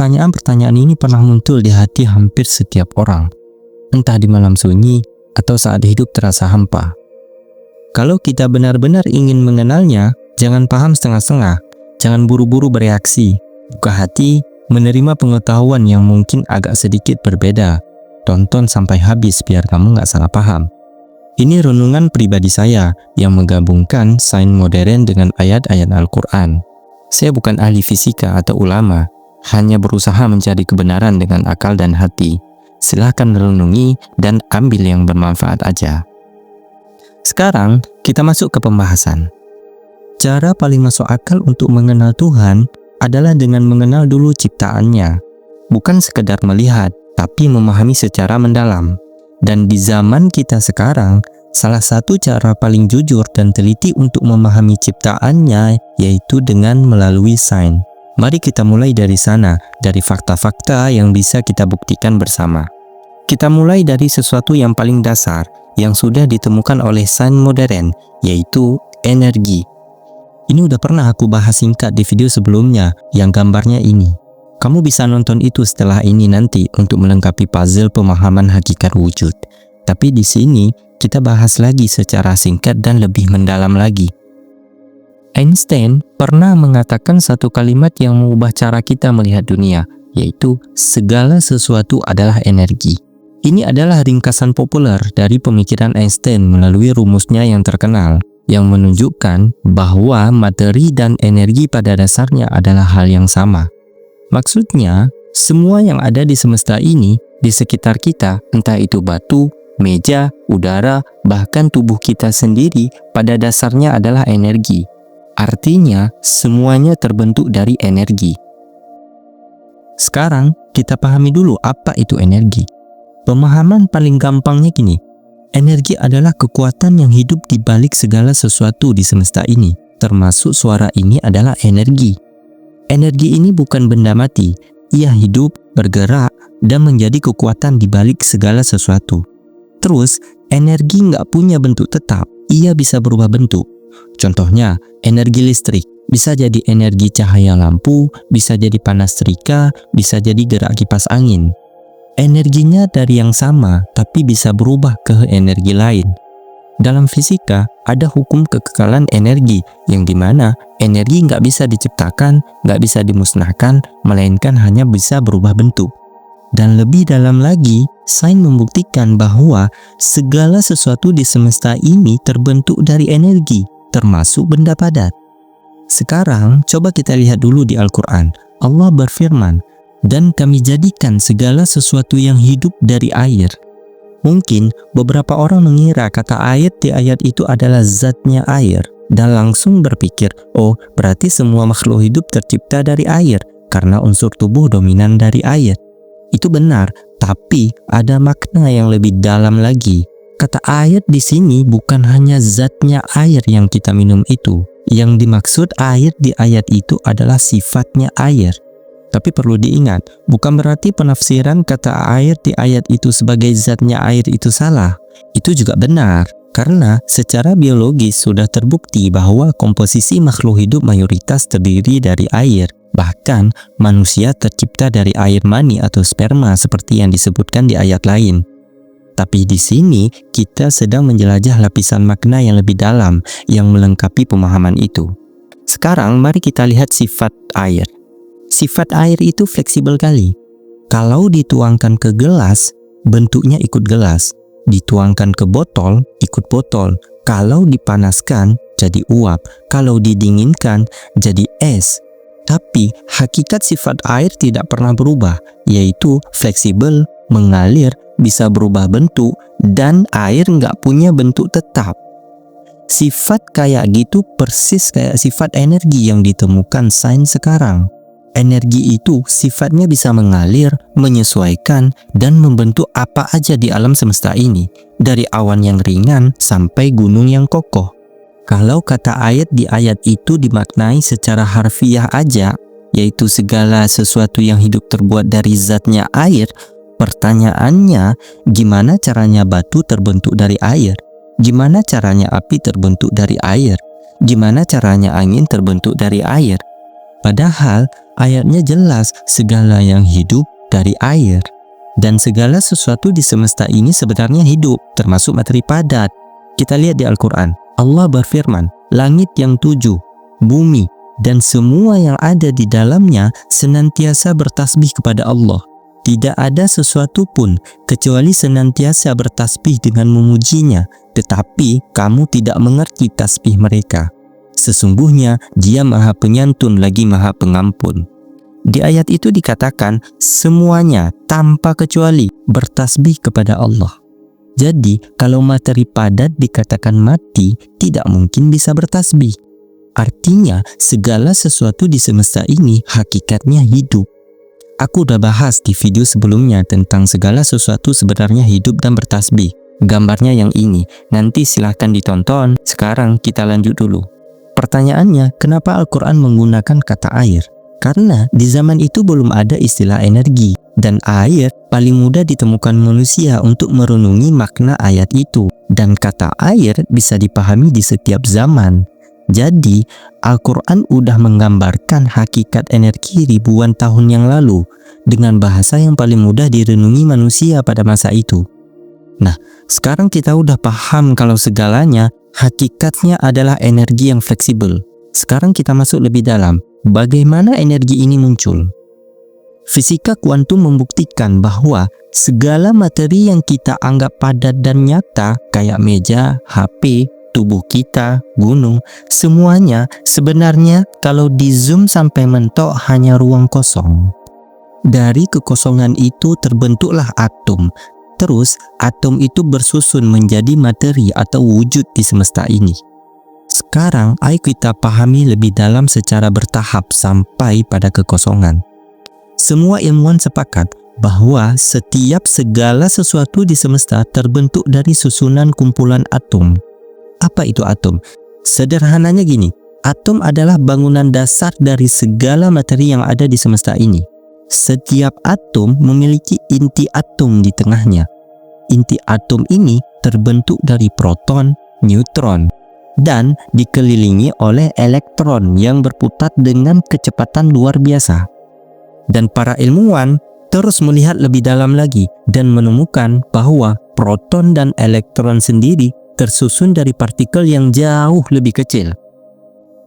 Pertanyaan-pertanyaan ini pernah muncul di hati hampir setiap orang, entah di malam sunyi atau saat hidup terasa hampa. Kalau kita benar-benar ingin mengenalnya, jangan paham setengah-setengah, jangan buru-buru bereaksi, buka hati, menerima pengetahuan yang mungkin agak sedikit berbeda. Tonton sampai habis biar kamu nggak salah paham. Ini renungan pribadi saya yang menggabungkan sains modern dengan ayat-ayat Al-Quran. Saya bukan ahli fisika atau ulama, hanya berusaha mencari kebenaran dengan akal dan hati. Silahkan renungi dan ambil yang bermanfaat aja. Sekarang kita masuk ke pembahasan. Cara paling masuk akal untuk mengenal Tuhan adalah dengan mengenal dulu ciptaannya. Bukan sekedar melihat, tapi memahami secara mendalam. Dan di zaman kita sekarang, salah satu cara paling jujur dan teliti untuk memahami ciptaannya yaitu dengan melalui sains. Mari kita mulai dari sana, dari fakta-fakta yang bisa kita buktikan bersama. Kita mulai dari sesuatu yang paling dasar, yang sudah ditemukan oleh sains modern, yaitu energi. Ini udah pernah aku bahas singkat di video sebelumnya, yang gambarnya ini. Kamu bisa nonton itu setelah ini nanti untuk melengkapi puzzle pemahaman hakikat wujud. Tapi di sini kita bahas lagi secara singkat dan lebih mendalam lagi. Einstein pernah mengatakan satu kalimat yang mengubah cara kita melihat dunia, yaitu segala sesuatu adalah energi. Ini adalah ringkasan populer dari pemikiran Einstein melalui rumusnya yang terkenal, yang menunjukkan bahwa materi dan energi pada dasarnya adalah hal yang sama. Maksudnya, semua yang ada di semesta ini, di sekitar kita, entah itu batu, meja, udara, bahkan tubuh kita sendiri, pada dasarnya adalah energi. Artinya, semuanya terbentuk dari energi. Sekarang, kita pahami dulu apa itu energi. Pemahaman paling gampangnya gini, energi adalah kekuatan yang hidup di balik segala sesuatu di semesta ini, termasuk suara ini adalah energi. Energi ini bukan benda mati, ia hidup, bergerak, dan menjadi kekuatan di balik segala sesuatu. Terus, energi nggak punya bentuk tetap, ia bisa berubah bentuk. Contohnya, energi listrik, bisa jadi energi cahaya lampu, bisa jadi panas setrika, bisa jadi gerak kipas angin. Energinya dari yang sama, tapi bisa berubah ke energi lain. Dalam fisika, ada hukum kekekalan energi, yang dimana energi nggak bisa diciptakan, nggak bisa dimusnahkan, melainkan hanya bisa berubah bentuk. Dan lebih dalam lagi, sains membuktikan bahwa segala sesuatu di semesta ini terbentuk dari energi, termasuk benda padat. Sekarang, coba kita lihat dulu di Al-Quran. Allah berfirman, "Dan kami jadikan segala sesuatu yang hidup dari air." Mungkin beberapa orang mengira kata ayat di ayat itu adalah zatnya air dan langsung berpikir, oh berarti semua makhluk hidup tercipta dari air karena unsur tubuh dominan dari air. Itu benar, tapi ada makna yang lebih dalam lagi. Kata ayat di sini bukan hanya zatnya air yang kita minum itu. Yang dimaksud air di ayat itu adalah sifatnya air. Tapi perlu diingat, bukan berarti penafsiran kata air di ayat itu sebagai zatnya air itu salah. Itu juga benar, karena secara biologis sudah terbukti bahwa komposisi makhluk hidup mayoritas terdiri dari air. Bahkan, manusia tercipta dari air mani atau sperma seperti yang disebutkan di ayat lain. Tapi di sini, kita sedang menjelajah lapisan makna yang lebih dalam yang melengkapi pemahaman itu. Sekarang, mari kita lihat sifat air. Sifat air itu fleksibel kali. Kalau dituangkan ke gelas, bentuknya ikut gelas. Dituangkan ke botol, ikut botol. Kalau dipanaskan, jadi uap. Kalau didinginkan, jadi es. Tapi hakikat sifat air tidak pernah berubah, yaitu fleksibel, mengalir, bisa berubah bentuk, dan air nggak punya bentuk tetap. Sifat kayak gitu persis kayak sifat energi yang ditemukan sains sekarang. Energi itu sifatnya bisa mengalir, menyesuaikan, dan membentuk apa aja di alam semesta ini, dari awan yang ringan sampai gunung yang kokoh. Kalau kata ayat di ayat itu dimaknai secara harfiah aja, yaitu segala sesuatu yang hidup terbuat dari zatnya air, pertanyaannya, gimana caranya batu terbentuk dari air? Gimana caranya api terbentuk dari air? Gimana caranya angin terbentuk dari air? Padahal ayatnya jelas segala yang hidup dari air. Dan segala sesuatu di semesta ini sebenarnya hidup, termasuk materi padat. Kita lihat di Al-Quran, Allah berfirman, langit yang 7, bumi, dan semua yang ada di dalamnya senantiasa bertasbih kepada Allah. Tidak ada sesuatu pun kecuali senantiasa bertasbih dengan memujinya, tetapi kamu tidak mengerti tasbih mereka. Sesungguhnya Dia Maha Penyantun lagi Maha Pengampun. Di ayat itu dikatakan semuanya tanpa kecuali bertasbih kepada Allah. Jadi kalau materi padat dikatakan mati, tidak mungkin bisa bertasbih. Artinya segala sesuatu di semesta ini hakikatnya hidup. Aku udah bahas di video sebelumnya tentang segala sesuatu sebenarnya hidup dan bertasbih. Gambarnya yang ini, nanti silahkan ditonton. Sekarang kita lanjut dulu. Pertanyaannya, kenapa Al-Quran menggunakan kata air? Karena di zaman itu belum ada istilah energi, dan air paling mudah ditemukan manusia untuk merenungi makna ayat itu. Dan kata air bisa dipahami di setiap zaman. Jadi, Al-Quran udah menggambarkan hakikat energi ribuan tahun yang lalu dengan bahasa yang paling mudah direnungi manusia pada masa itu. Nah, sekarang kita udah paham kalau segalanya hakikatnya adalah energi yang fleksibel. Sekarang kita masuk lebih dalam. Bagaimana energi ini muncul? Fisika kuantum membuktikan bahwa segala materi yang kita anggap padat dan nyata kayak meja, HP, tubuh kita, gunung, semuanya sebenarnya kalau di zoom sampai mentok hanya ruang kosong. Dari kekosongan itu terbentuklah atom. Terus atom itu bersusun menjadi materi atau wujud di semesta ini. Sekarang ayo kita pahami lebih dalam secara bertahap sampai pada kekosongan. Semua ilmuwan sepakat bahwa setiap segala sesuatu di semesta terbentuk dari susunan kumpulan atom. Apa itu atom? Sederhananya gini, atom adalah bangunan dasar dari segala materi yang ada di semesta ini. Setiap atom memiliki inti atom di tengahnya. Inti atom ini terbentuk dari proton, neutron, dan dikelilingi oleh elektron yang berputar dengan kecepatan luar biasa. Dan para ilmuwan terus melihat lebih dalam lagi dan menemukan bahwa proton dan elektron sendiri tersusun dari partikel yang jauh lebih kecil.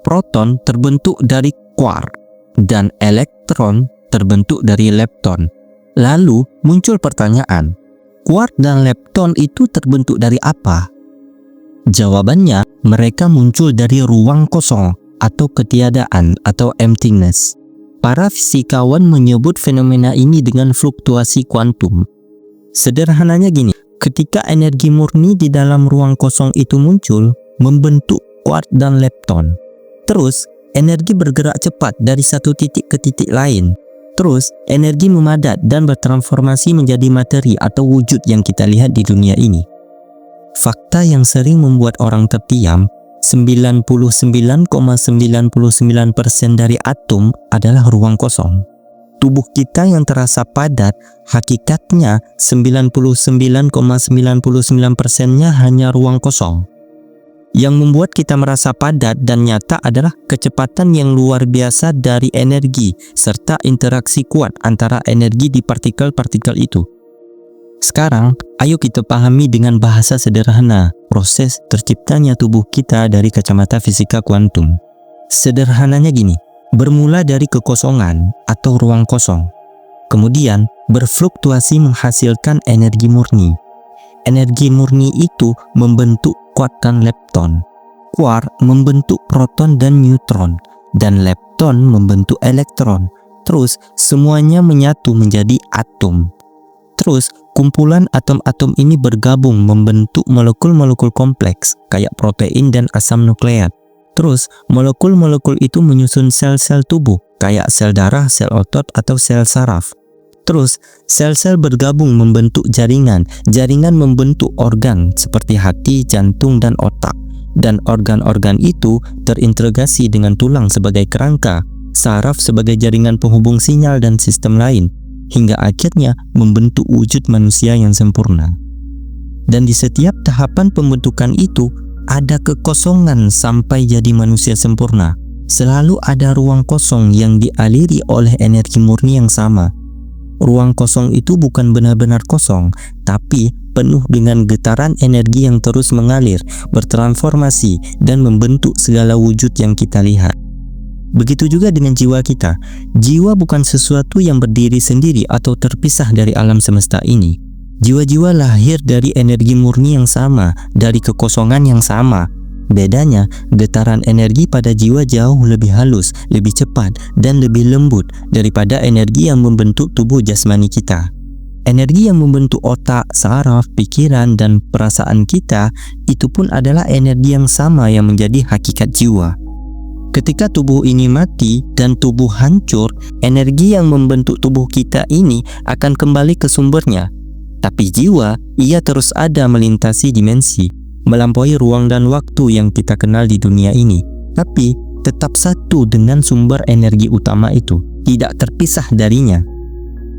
Proton terbentuk dari quark dan elektron terbentuk dari lepton. Lalu muncul pertanyaan, quark dan lepton itu terbentuk dari apa? Jawabannya, mereka muncul dari ruang kosong atau ketiadaan atau emptiness. Para fisikawan menyebut fenomena ini dengan fluktuasi kuantum. Sederhananya gini, ketika energi murni di dalam ruang kosong itu muncul, membentuk quark dan lepton. Terus, energi bergerak cepat dari satu titik ke titik lain. Terus, energi memadat dan bertransformasi menjadi materi atau wujud yang kita lihat di dunia ini. Fakta yang sering membuat orang terdiam, 99,99% dari atom adalah ruang kosong. Tubuh kita yang terasa padat, hakikatnya 99,99%-nya hanya ruang kosong. Yang membuat kita merasa padat dan nyata adalah kecepatan yang luar biasa dari energi, serta interaksi kuat antara energi di partikel-partikel itu. Sekarang, ayo kita pahami dengan bahasa sederhana proses terciptanya tubuh kita dari kacamata fisika kuantum. Sederhananya gini, bermula dari kekosongan atau ruang kosong. Kemudian berfluktuasi menghasilkan energi murni. Energi murni itu membentuk quark dan lepton. Quark membentuk proton dan neutron, dan lepton membentuk elektron. Terus semuanya menyatu menjadi atom. Terus kumpulan atom-atom ini bergabung membentuk molekul-molekul kompleks kayak protein dan asam nukleat. Terus molekul-molekul itu menyusun sel-sel tubuh kayak sel darah, sel otot, atau sel saraf. Terus sel-sel bergabung membentuk jaringan. Jaringan membentuk organ seperti hati, jantung, dan otak. Dan organ-organ itu terintegrasi dengan tulang sebagai kerangka, saraf sebagai jaringan penghubung sinyal dan sistem lain, hingga akhirnya membentuk wujud manusia yang sempurna. Dan di setiap tahapan pembentukan itu ada kekosongan sampai jadi manusia sempurna. selalu ada ruang kosong yang dialiri oleh energi murni yang sama. Ruang kosong itu bukan benar-benar kosong, tapi penuh dengan getaran energi yang terus mengalir, bertransformasi, dan membentuk segala wujud yang kita lihat. Begitu juga dengan jiwa kita. Jiwa bukan sesuatu yang berdiri sendiri atau terpisah dari alam semesta ini. Jiwa-jiwa lahir dari energi murni yang sama, dari kekosongan yang sama. Bedanya, getaran energi pada jiwa jauh lebih halus, lebih cepat, dan lebih lembut daripada energi yang membentuk tubuh jasmani kita. Energi yang membentuk otak, saraf, pikiran, dan perasaan kita itu pun adalah energi yang sama yang menjadi hakikat jiwa. Ketika tubuh ini mati dan tubuh hancur, energi yang membentuk tubuh kita ini akan kembali ke sumbernya. Tapi jiwa, ia terus ada melintasi dimensi, melampaui ruang dan waktu yang kita kenal di dunia ini, tapi tetap satu dengan sumber energi utama itu, tidak terpisah darinya.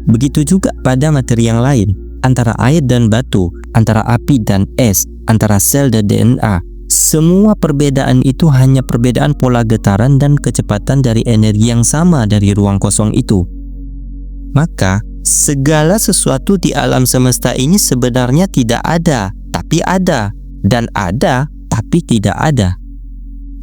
Begitu juga pada materi yang lain, antara air dan batu, antara api dan es, antara sel dan DNA. Semua perbedaan itu hanya perbedaan pola getaran dan kecepatan dari energi yang sama dari ruang kosong itu. Maka, segala sesuatu di alam semesta ini sebenarnya tidak ada, tapi ada. Dan ada, tapi tidak ada.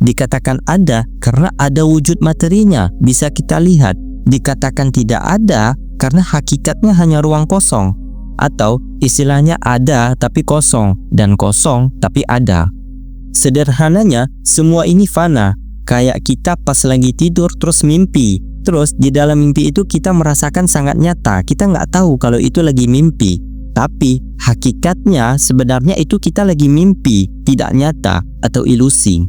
Dikatakan ada karena ada wujud materinya, bisa kita lihat. Dikatakan tidak ada karena hakikatnya hanya ruang kosong. Atau istilahnya ada tapi kosong, dan kosong tapi ada. Sederhananya, semua ini fana. Kayak kita pas lagi tidur terus mimpi. Terus di dalam mimpi itu kita merasakan sangat nyata. Kita nggak tahu kalau itu lagi mimpi. Tapi hakikatnya sebenarnya itu kita lagi mimpi, tidak nyata atau ilusi.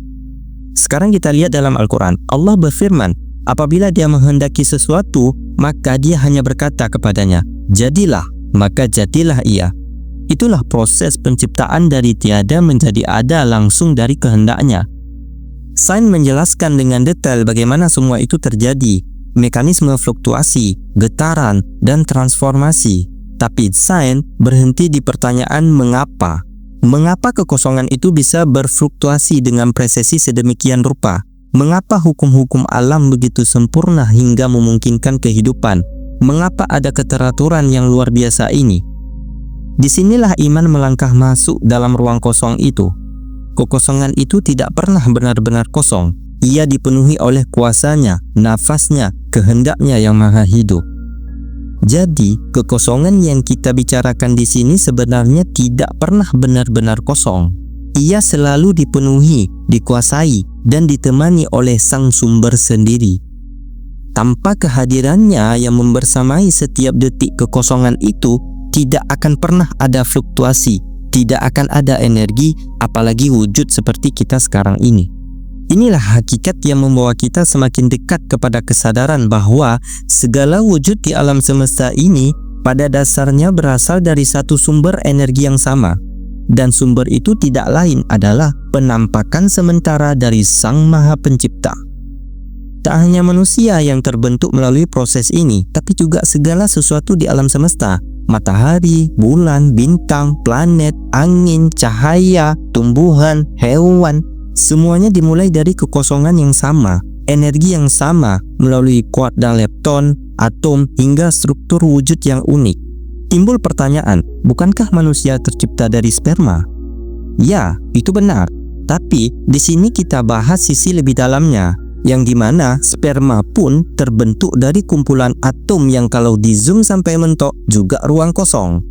Sekarang kita lihat dalam Al-Quran. Allah berfirman, apabila dia menghendaki sesuatu, maka dia hanya berkata kepadanya, jadilah, maka jadilah ia. Itulah proses penciptaan dari tiada menjadi ada langsung dari kehendaknya. Sains menjelaskan dengan detail bagaimana semua itu terjadi, mekanisme fluktuasi, getaran, dan transformasi. Tapi sains berhenti di pertanyaan mengapa. Mengapa kekosongan itu bisa berfluktuasi dengan presisi sedemikian rupa? Mengapa hukum-hukum alam begitu sempurna hingga memungkinkan kehidupan? Mengapa ada keteraturan yang luar biasa ini? Disinilah iman melangkah masuk dalam ruang kosong itu. Kekosongan itu tidak pernah benar-benar kosong. Ia dipenuhi oleh kuasanya, nafasnya, kehendaknya yang maha hidup. Jadi, kekosongan yang kita bicarakan di sini sebenarnya tidak pernah benar-benar kosong. Ia selalu dipenuhi, dikuasai, dan ditemani oleh sang sumber sendiri. Tanpa kehadirannya yang membersamai setiap detik kekosongan itu, tidak akan pernah ada fluktuasi, tidak akan ada energi, apalagi wujud seperti kita sekarang ini. Inilah hakikat yang membawa kita semakin dekat kepada kesadaran bahwa segala wujud di alam semesta ini pada dasarnya berasal dari satu sumber energi yang sama. Dan sumber itu tidak lain adalah penampakan sementara dari Sang Maha Pencipta. Tak hanya manusia yang terbentuk melalui proses ini, tapi juga segala sesuatu di alam semesta. Matahari, bulan, bintang, planet, angin, cahaya, tumbuhan, hewan, semuanya dimulai dari kekosongan yang sama, energi yang sama melalui kuart dan lepton, atom, hingga struktur wujud yang unik. Timbul pertanyaan, bukankah manusia tercipta dari sperma? Ya, itu benar. Tapi di sini kita bahas sisi lebih dalamnya, yang dimana sperma pun terbentuk dari kumpulan atom yang kalau di zoom sampai mentok juga ruang kosong.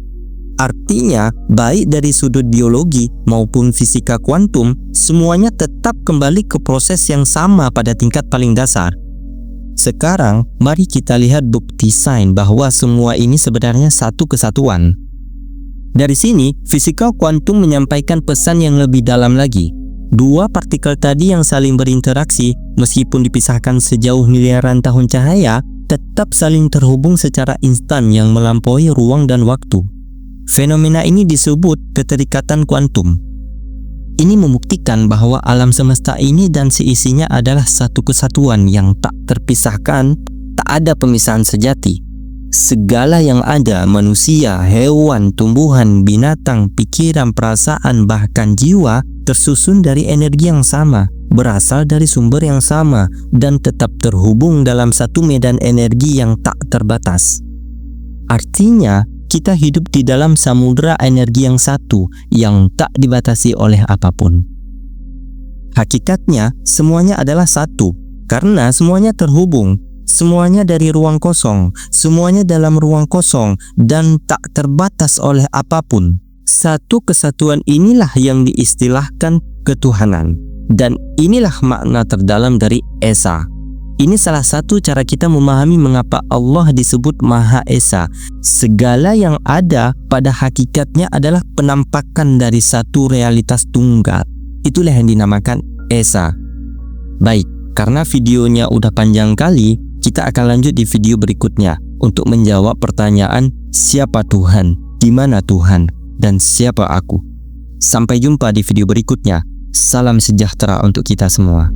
Artinya, baik dari sudut biologi maupun fisika kuantum, semuanya tetap kembali ke proses yang sama pada tingkat paling dasar. Sekarang, mari kita lihat bukti sains bahwa semua ini sebenarnya satu kesatuan. Dari sini, fisika kuantum menyampaikan pesan yang lebih dalam lagi. Dua partikel tadi yang saling berinteraksi, meskipun dipisahkan sejauh miliaran tahun cahaya, tetap saling terhubung secara instan yang melampaui ruang dan waktu. Fenomena ini disebut keterikatan kuantum. Ini membuktikan bahwa alam semesta ini dan seisinya adalah satu kesatuan yang tak terpisahkan, tak ada pemisahan sejati. Segala yang ada, manusia, hewan, tumbuhan, binatang, pikiran, perasaan, bahkan jiwa, tersusun dari energi yang sama, berasal dari sumber yang sama, dan tetap terhubung dalam satu medan energi yang tak terbatas. Artinya, kita hidup di dalam samudera energi yang satu, yang tak dibatasi oleh apapun. Hakikatnya, semuanya adalah satu, karena semuanya terhubung, semuanya dari ruang kosong, semuanya dalam ruang kosong, dan tak terbatas oleh apapun. Satu kesatuan inilah yang diistilahkan ketuhanan, dan inilah makna terdalam dari Esa. Ini salah satu cara kita memahami mengapa Allah disebut Maha Esa. Segala yang ada pada hakikatnya adalah penampakan dari satu realitas tunggal. Itulah yang dinamakan Esa. Baik, karena videonya udah panjang kali, kita akan lanjut di video berikutnya untuk menjawab pertanyaan siapa Tuhan, di mana Tuhan, dan siapa aku. Sampai jumpa di video berikutnya. Salam sejahtera untuk kita semua.